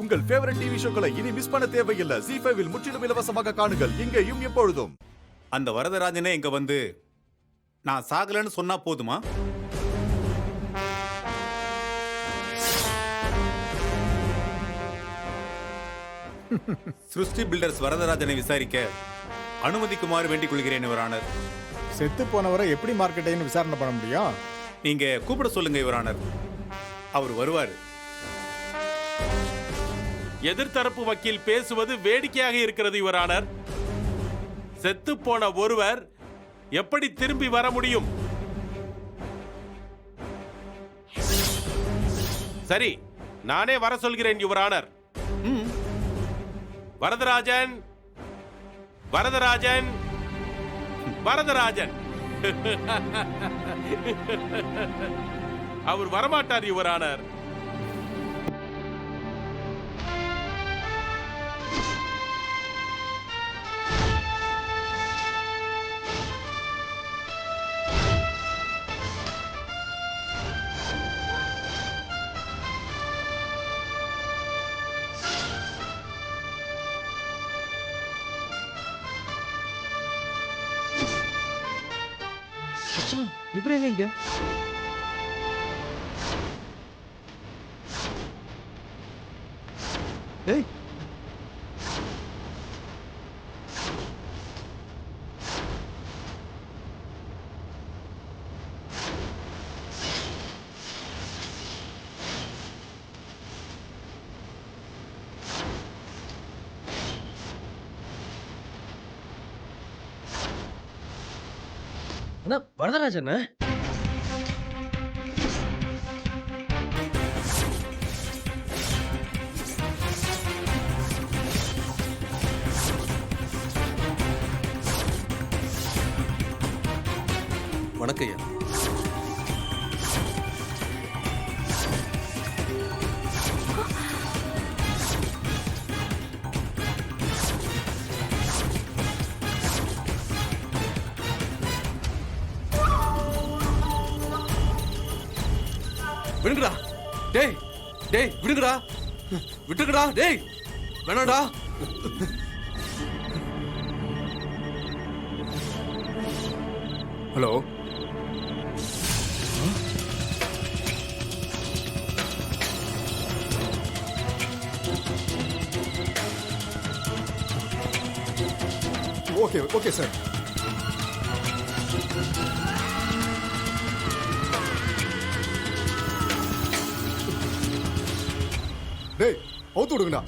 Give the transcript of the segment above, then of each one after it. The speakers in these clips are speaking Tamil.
உங்கள் ஃபேவரட் டிவி ஷோக்களை இனி மிஸ் பண்ண தேவையில்லை. ஜீ5 இல் முற்றிலும் இலவசமாக காணுங்கள், இங்கேயும் எப்பொழுதும். அந்த வரதராஜனே இங்க வந்து நான் சாகலன்னு சொன்னா போதுமா? சிருஷ்டி பில்டர்ஸ் வரதராஜனை விசாரிக்க அனுமதிக்குமாறு வேண்டிக் கொள்கிறேன் யுவர் ஆனர். செத்து போனவரை எப்படி மார்க்கெட்டிங்னு விசாரணை பண்ண முடியும்? நீங்க கூப்பிட சொல்லுங்க யுவர் ஆனர், அவர் வருவார். எதிர்த்தரப்பு வக்கீல் பேசுவது வேடிக்கையாக இருக்கிறது யுவர் ஆனர். செத்து போன ஒருவர் எப்படி திரும்பி வர முடியும்? சரி, நானே வர சொல்கிறேன் யுவர் ஆனர். வரதராஜன், வரதராஜன், வரதராஜன். அவர் வரமாட்டார் யுவர் ஆனர். இவரேங்க இங்க? ஏய், அண்ணா வரதராஜன். வணக்கம் ஐயா. விடுங்கடா டேய், டேய் விடுங்கடா, விட்டுங்கடா டேய், வேணாடா. Hello, okay okay sir. டேய் அவுத்து விடுங்கடா,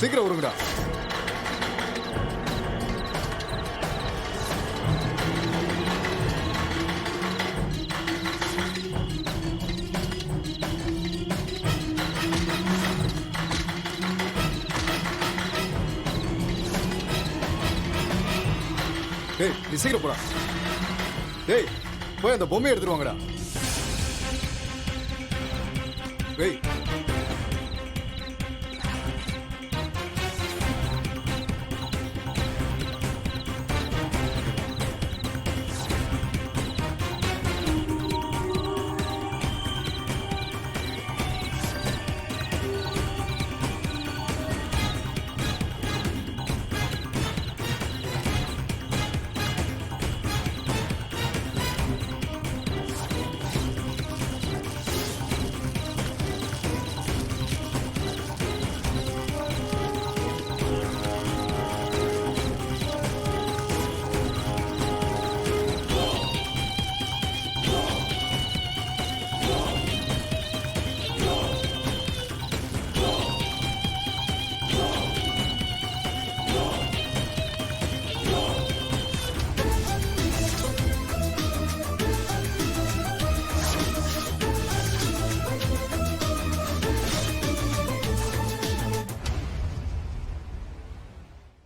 சீக்கிரம் விடுங்கடா. டேய் நீ சீக்கிரம் போடா. டேய் போய் அந்த பொம்மையை எடுத்துட்டு வாங்கடா. டேய்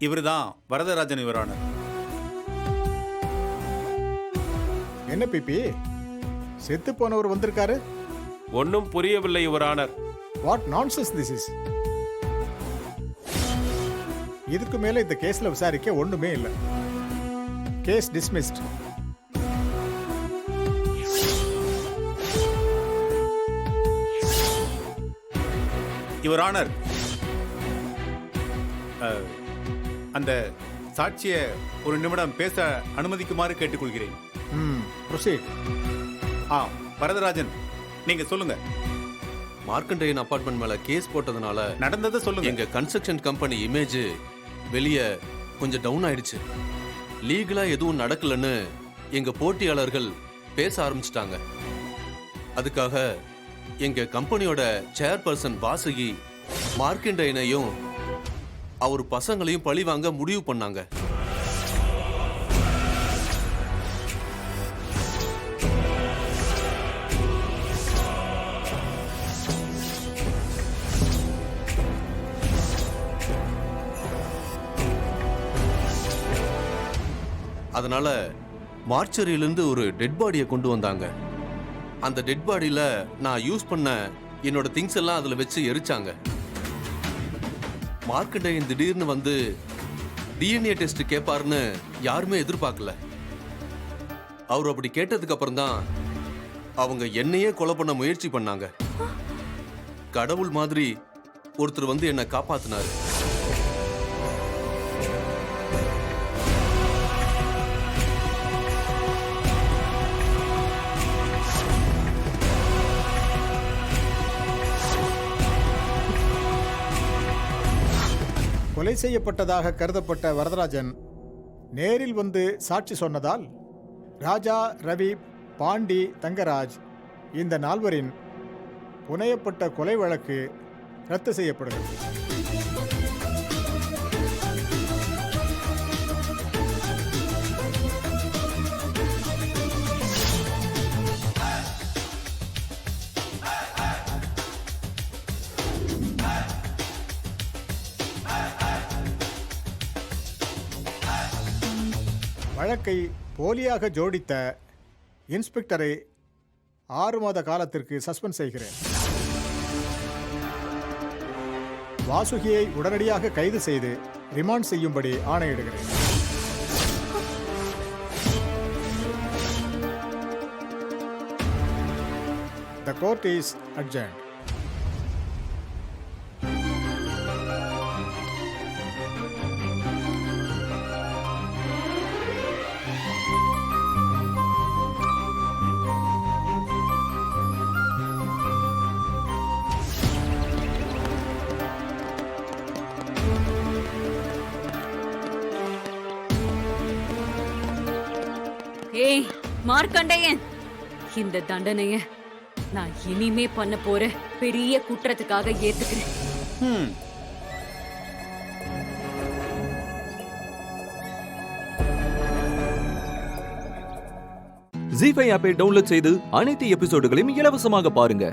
இவர்தான் வரதராஜன் யுவர் ஆனர். என்ன பிபி, செத்து போனவர் வந்திருக்காரு? ஒன்னும் புரியவில்லை your honour. What nonsense this is? இதுக்கு மேல இந்த கேஸ்ல விசாரிக்க ஒண்ணுமே இல்லை. Case dismissed. யுவர் ஆனர், அந்த சாட்சியை ஒரு நிமிடம் பேச அனுமதிக்குமாறு கேட்டுக்கொள்கிறேன். ப்ரொசீட். வரதராஜன், நீங்க சொல்லுங்க. மார்க்கண்டேயன் அபார்ட்மெண்ட் மேல கேஸ் போட்டதுனால நடந்ததை சொல்லுங்க. எங்க கன்ஸ்ட்ரக்ஷன் கம்பெனி இமேஜ் வெளியே கொஞ்சம் டவுன் ஆயிடுச்சு. லீகலா எதுவும் நடக்கலன்னு எங்க போட்டியாளர்கள் பேச ஆரம்பிச்சிட்டாங்க. அதுக்காக எங்க கம்பெனியோட சேர்பர்சன் வாசுகி மார்க்கண்டேயனையும் அவர் பசங்களையும் பழி வாங்க முடிவு பண்ணாங்க. அதனால மார்ச்சரியிலிருந்து ஒரு டெட் பாடியை கொண்டு வந்தாங்க. அந்த டெட் பாடியில நான் யூஸ் பண்ண என்னோட திங்ஸ் எல்லாம் அதுல வச்சு எரிச்சாங்க. மார்க்கண்டேயன் திடீர்னு வந்து டிஎன்ஏ டெஸ்ட் கேட்பாருன்னு யாருமே எதிர்பார்க்கல. அவர் அப்படி கேட்டதுக்கு அப்புறம் தான் அவங்க என்னையே கொலை பண்ண முயற்சி பண்ணாங்க. கடவுள் மாதிரி ஒருத்தர் வந்து என்னை காப்பாத்தினாரு. கொலை செய்யப்பட்டதாக கருதப்பட்ட வரதராஜன் நேரில் வந்து சாட்சி சொன்னதால் ராஜா, ரவி, பாண்டி, தங்கராஜ் இந்த நால்வரின் புனையப்பட்ட கொலை வழக்கு ரத்து செய்யப்படுகிறது. வழக்கை போலியாக ஜோடித்த இன்ஸ்பெக்டரை 6 மாத காலத்திற்கு சஸ்பெண்ட் செய்கிறேன். வாசுகியை உடனடியாக கைது செய்து ரிமாண்ட் செய்யும்படி ஆணையிடுகிறேன். The court is adjourned. ஏய் மார்க்கண்டேயன், இந்த தண்டனைய நான் இனிமே பண்ண போற பெரிய குற்றத்துக்காக ஏத்துக்கிறேன். ஜீ5 ஆப்பை டவுன்லோட் செய்து அனைத்து எபிசோடுகளையும் இலவசமாக பாருங்க.